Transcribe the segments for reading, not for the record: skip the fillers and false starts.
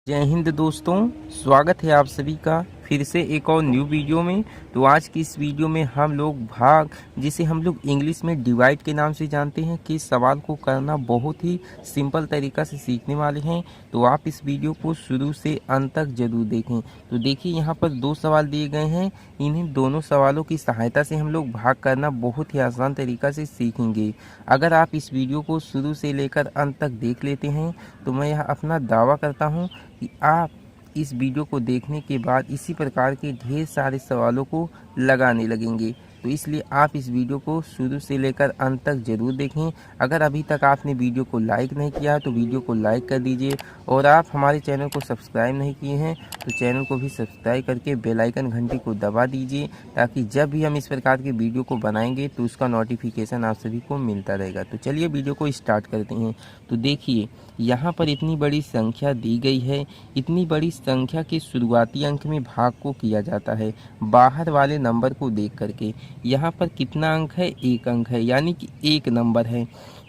जय हिंद दोस्तों, स्वागत है आप सभी का फिर से एक और न्यू वीडियो में। तो आज की इस वीडियो में हम लोग भाग, जिसे हम लोग इंग्लिश में डिवाइड के नाम से जानते हैं, कि सवाल को करना बहुत ही सिंपल तरीका से सीखने वाले हैं। तो आप इस वीडियो को शुरू से अंत तक जरूर देखें। तो देखिए, यहाँ पर दो सवाल दिए गए हैं। इन्हीं दोनों सवालों की सहायता से हम लोग भाग करना बहुत ही आसान तरीका से सीखेंगे। अगर आप इस वीडियो को शुरू से लेकर अंत तक देख लेते हैं तो मैं यह अपना दावा करता हूँ कि आप इस वीडियो को देखने के बाद इसी प्रकार के ढेर सारे सवालों को लगाने लगेंगे। तो इसलिए आप इस वीडियो को शुरू से लेकर अंत तक जरूर देखें। अगर अभी तक आपने वीडियो को लाइक नहीं किया है तो वीडियो को लाइक कर दीजिए, और आप हमारे चैनल को सब्सक्राइब नहीं किए हैं तो चैनल को भी सब्सक्राइब करके बेल आइकन घंटी को दबा दीजिए, ताकि जब भी हम इस प्रकार के वीडियो को बनाएंगे तो उसका नोटिफिकेशन आप सभी को मिलता रहेगा। तो चलिए वीडियो को स्टार्ट करते हैं। तो देखिए, यहाँ पर इतनी बड़ी संख्या दी गई है। इतनी बड़ी संख्या के शुरुआती अंक में भाग को किया जाता है बाहर वाले नंबर को देख करके। यहाँ पर कितना अंक है? एक अंक है, यानी कि एक नंबर है।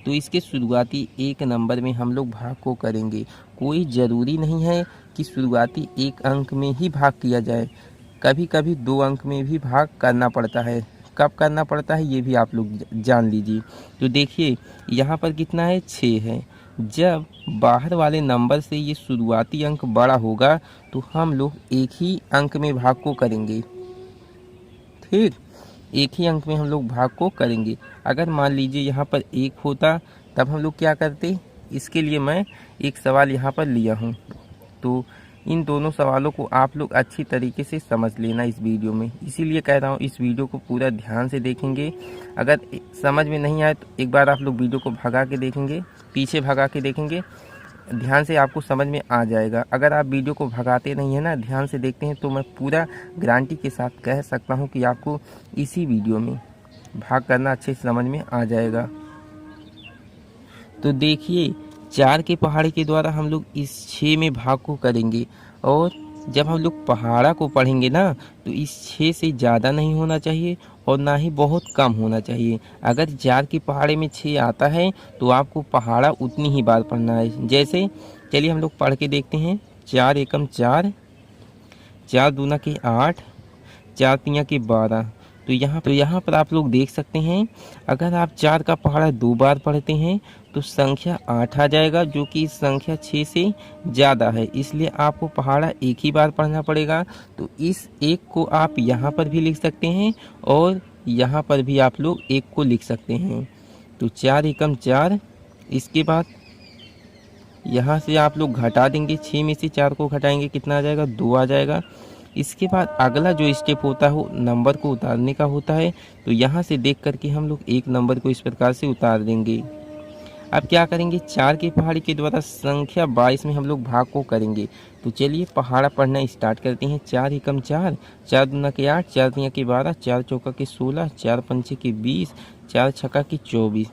तो इसके शुरुआती एक नंबर में हम लोग भाग को करेंगे। कोई ज़रूरी नहीं है कि शुरुआती एक अंक में ही भाग किया जाए, कभी कभी दो अंक में भी भाग करना पड़ता है। कब करना पड़ता है ये भी आप लोग जान लीजिए। तो देखिए, यहाँ पर कितना है? 6 है। जब बाहर वाले नंबर से ये शुरुआती अंक बड़ा होगा तो हम लोग एक ही अंक में भाग को करेंगे। ठीक, एक ही अंक में हम लोग भाग को करेंगे। अगर मान लीजिए यहाँ पर 1 होता तब हम लोग क्या करते? इसके लिए मैं एक सवाल यहाँ पर लिया हूँ। तो इन दोनों सवालों को आप लोग अच्छी तरीके से समझ लेना इस वीडियो में, इसीलिए कह रहा हूँ इस वीडियो को पूरा ध्यान से देखेंगे। अगर समझ में नहीं आए तो एक बार आप लोग वीडियो को भगा के देखेंगे, पीछे भगा के देखेंगे, ध्यान से आपको समझ में आ जाएगा। अगर आप वीडियो को भगाते नहीं है ना, ध्यान से देखते हैं, तो मैं पूरा गारंटी के साथ कह सकता हूँ कि आपको इसी वीडियो में भाग करना अच्छे से समझ में आ जाएगा। तो देखिए, 4 के पहाड़े के द्वारा हम लोग इस 6 में भाग को करेंगे, और जब हम लोग पहाड़ा को पढ़ेंगे ना तो इस 6 से ज़्यादा नहीं होना चाहिए और ना ही बहुत कम होना चाहिए। अगर 4 के पहाड़े में 6 आता है तो आपको पहाड़ा उतनी ही बार पढ़ना है। जैसे चलिए हम लोग पढ़ के देखते हैं। 4 एकम 4, 4 दूना के 8, 4 तिया के 12। तो यहाँ पर आप लोग देख सकते हैं, अगर आप 4 का पहाड़ा 2 बार पढ़ते हैं तो संख्या 8 आ जाएगा, जो कि संख्या 6 से ज़्यादा है। इसलिए आपको पहाड़ा एक ही बार पढ़ना पड़ेगा। तो इस एक को आप यहाँ पर भी लिख सकते हैं और यहाँ पर भी आप लोग एक को लिख सकते हैं। तो 4 एकम 4। इसके बाद यहाँ से आप लोग घटा देंगे, 6 में से 4 को घटाएंगे, कितना आ जाएगा? 2 आ जाएगा। इसके बाद अगला जो स्टेप होता है वो नंबर को उतारने का होता है। तो यहाँ से देख करके हम लोग एक नंबर को इस प्रकार से उतार देंगे। अब क्या करेंगे? 4 के पहाड़े के द्वारा संख्या 22 में हम लोग भाग को करेंगे। तो चलिए पहाड़ा पढ़ना स्टार्ट करते हैं। 4 एकम 4, 4 दूना के 8, 4 तिया के 12, 4 चौका के 16, 4 पंचे के 20, 4 छक्का के 24।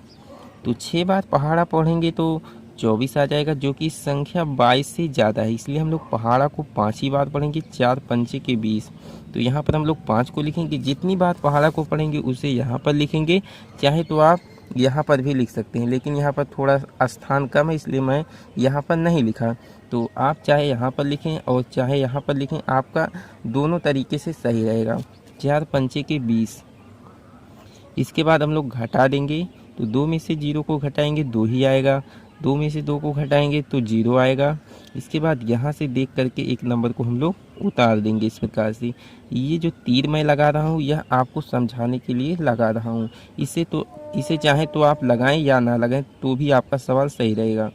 तो 6 बार पहाड़ा पढ़ेंगे तो 24 आ जाएगा, जो कि संख्या 22 से ज़्यादा है। इसलिए हम लोग पहाड़ा को 5 ही बार पढ़ेंगे। 4 पंचे के 20। तो यहाँ पर हम लोग 5 को लिखेंगे। जितनी बार पहाड़ा को पढ़ेंगे उसे यहाँ पर लिखेंगे। चाहे तो आप यहाँ पर भी लिख सकते हैं, लेकिन यहाँ पर थोड़ा स्थान कम है इसलिए मैं यहाँ पर नहीं लिखा। तो आप चाहे यहाँ पर लिखें और चाहे यहाँ पर लिखें, आपका दोनों तरीके से सही रहेगा। 4 पंचे के 20। इसके बाद हम लोग घटा देंगे। तो 2 में से 0 को घटाएंगे 2 ही आएगा। 2 में से 2 को घटाएंगे तो 0 आएगा। इसके बाद यहाँ से देख करके एक नंबर को हम लोग उतार देंगे इस प्रकार से। ये जो तीर मैं लगा रहा हूँ यह आपको समझाने के लिए लगा रहा हूँ। इसे चाहे तो आप लगाएं या ना लगाएं तो भी आपका सवाल सही रहेगा।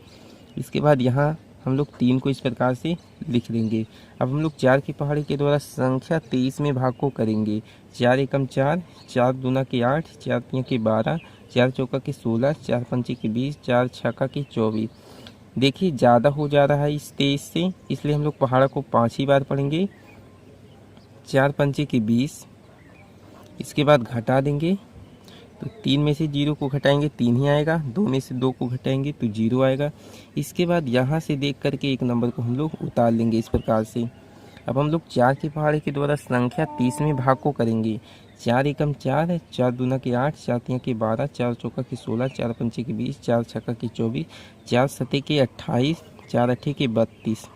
इसके बाद यहाँ हम लोग 3 को इस प्रकार से लिख देंगे। अब हम लोग 4 की पहाड़ी के द्वारा संख्या 23 में भाग को करेंगे। 4 एकम 4, 4 दूना के 8, 4 तिया के 12, 4 चौका के 16, 4 पंचे के 20, 4 छक्का के 24। देखिए ज़्यादा हो जा रहा है इस 23 से, इसलिए हम लोग पहाड़ा को 5 ही बार पढ़ेंगे। 4 पंचे के 20। इसके बाद घटा देंगे। तो 3 में से 0 को घटाएंगे 3 ही आएगा। 2 में से 2 को घटाएंगे तो 0 आएगा। इसके बाद यहाँ से देख करके एक नंबर को हम लोग उतार लेंगे इस प्रकार से। अब हम लोग 4 के पहाड़े के द्वारा संख्या 30 में भाग को करेंगे। 4 एकम 4, 4 दूना के 8, 4 तिया के 12, 4 चौका के 16, 4 पंचे के 20, 4 छक्का के 24, 4 सते के 28, 4 अट्ठे के 32।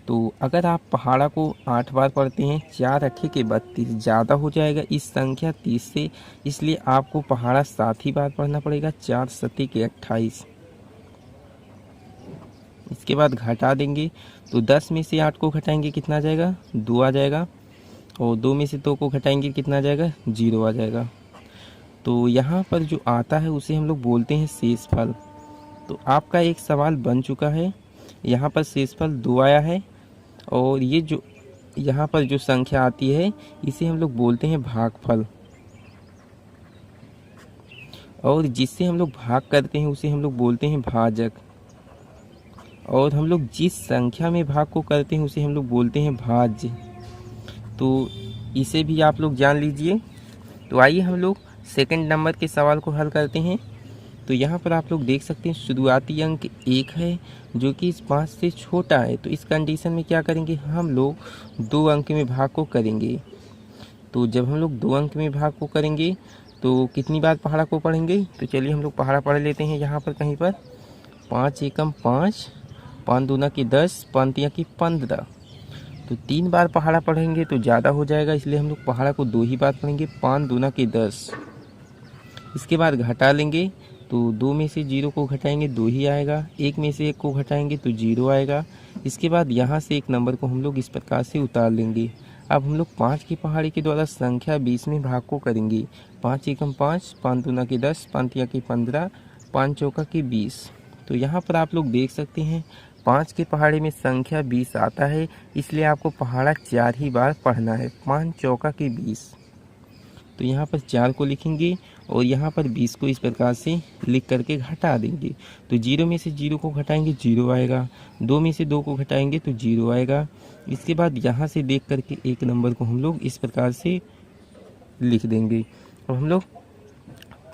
तो अगर आप पहाड़ा को 8 बार पढ़ते हैं, 4 अट्ठे के 32 ज़्यादा हो जाएगा इस संख्या 30 से, इसलिए आपको पहाड़ा 7 ही बार पढ़ना पड़ेगा, 4 सत्ते के 28। इसके बाद घटा देंगे तो 10 में से 8 को घटाएंगे कितना आ जाएगा, 2 आ जाएगा, और 2 में से 2 को घटाएंगे कितना आ जाएगा, 0 आ जाएगा। तो यहाँ पर जो आता है उसे हम लोग बोलते हैं शेषफल। तो आपका एक सवाल बन चुका है, यहाँ पर शेषफल 2 आया है, और ये जो यहाँ पर जो संख्या आती है इसे हम लोग बोलते हैं भागफल, और जिससे हम लोग भाग करते हैं उसे हम लोग बोलते हैं भाजक, और हम लोग जिस संख्या में भाग को करते हैं उसे हम लोग बोलते हैं भाज्य। तो इसे भी आप लोग जान लीजिए। तो आइए हम लोग सेकंड नंबर के सवाल को हल करते हैं। तो यहाँ पर आप लोग देख सकते हैं शुरुआती अंक 1 है जो कि इस 5 से छोटा है। तो इस कंडीशन में क्या करेंगे, हम लोग 2 अंक में भाग को करेंगे। तो जब हम लोग 2 अंक में भाग को करेंगे तो कितनी बार पहाड़ा को पढ़ेंगे, तो चलिए हम लोग पहाड़ा पढ़ लेते हैं। यहाँ पर कहीं पर 5 एकम 5, 5 दूना की 10, 5 तिया की 15। तो 3 बार पहाड़ा पढ़ेंगे तो ज़्यादा हो जाएगा, इसलिए हम लोग पहाड़ा को 2 ही बार पढ़ेंगे, 5 दूना की 10। इसके बाद घटा लेंगे तो 2 में से 0 को घटाएंगे 2 ही आएगा, 1 में से 1 को घटाएंगे तो 0 आएगा। इसके बाद यहाँ से एक नंबर को हम लोग इस प्रकार से उतार लेंगे। अब हम लोग 5 की पहाड़ी के द्वारा संख्या 20 में भाग को करेंगे। 5 एकम 5, 5 दूना की 10, 5 तिया की 15, 5 चौका की 20। तो यहाँ पर आप लोग देख सकते हैं 5 के पहाड़े में संख्या 20 आता है, इसलिए आपको पहाड़ा 4 ही बार पढ़ना है। 5 चौका की 20। तो यहाँ पर 4 को लिखेंगे और यहाँ पर 20 को इस प्रकार से लिख करके घटा देंगे। तो 0 में से 0 को घटाएंगे 0 आएगा, 2 में से 2 को घटाएंगे तो 0 आएगा। इसके बाद यहाँ से देख करके एक नंबर को हम लोग इस प्रकार से लिख देंगे। अब हम लोग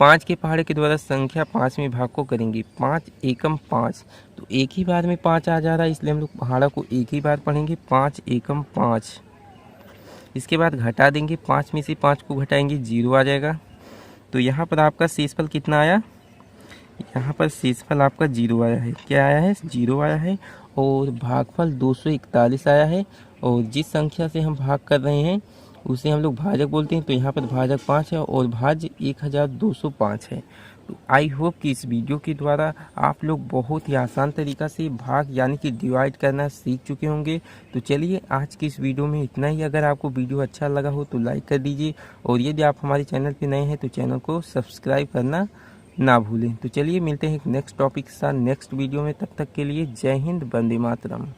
5 के पहाड़े के द्वारा संख्या 5 में भाग को करेंगे। 5 एकम 5, तो एक ही बार में 5 आ जा रहा है, इसलिए हम लोग पहाड़ा को एक ही बार पढ़ेंगे। 5 एकम 5। इसके बाद घटा देंगे, 5 में से 5 को घटाएंगे 0 आ जाएगा। तो यहाँ पर आपका शेषफल कितना आया, यहाँ पर शेषफल आपका 0 आया है। क्या आया है, 0 आया है। और भागफल 241 आया है, और जिस संख्या से हम भाग कर रहे हैं उसे हम लोग भाजक बोलते हैं। तो यहाँ पर भाजक 5 है और भाज्य 1205 है। तो आई होप कि इस वीडियो के द्वारा आप लोग बहुत ही आसान तरीक़ा से भाग यानी कि डिवाइड करना सीख चुके होंगे। तो चलिए आज की इस वीडियो में इतना ही। अगर आपको वीडियो अच्छा लगा हो तो लाइक कर दीजिए, और यदि आप हमारे चैनल पर नए हैं तो चैनल को सब्सक्राइब करना ना भूलें। तो चलिए मिलते हैं एक नेक्स्ट टॉपिक के साथ नेक्स्ट वीडियो में। तब तक के लिए जय हिंद, वंदे मातरम।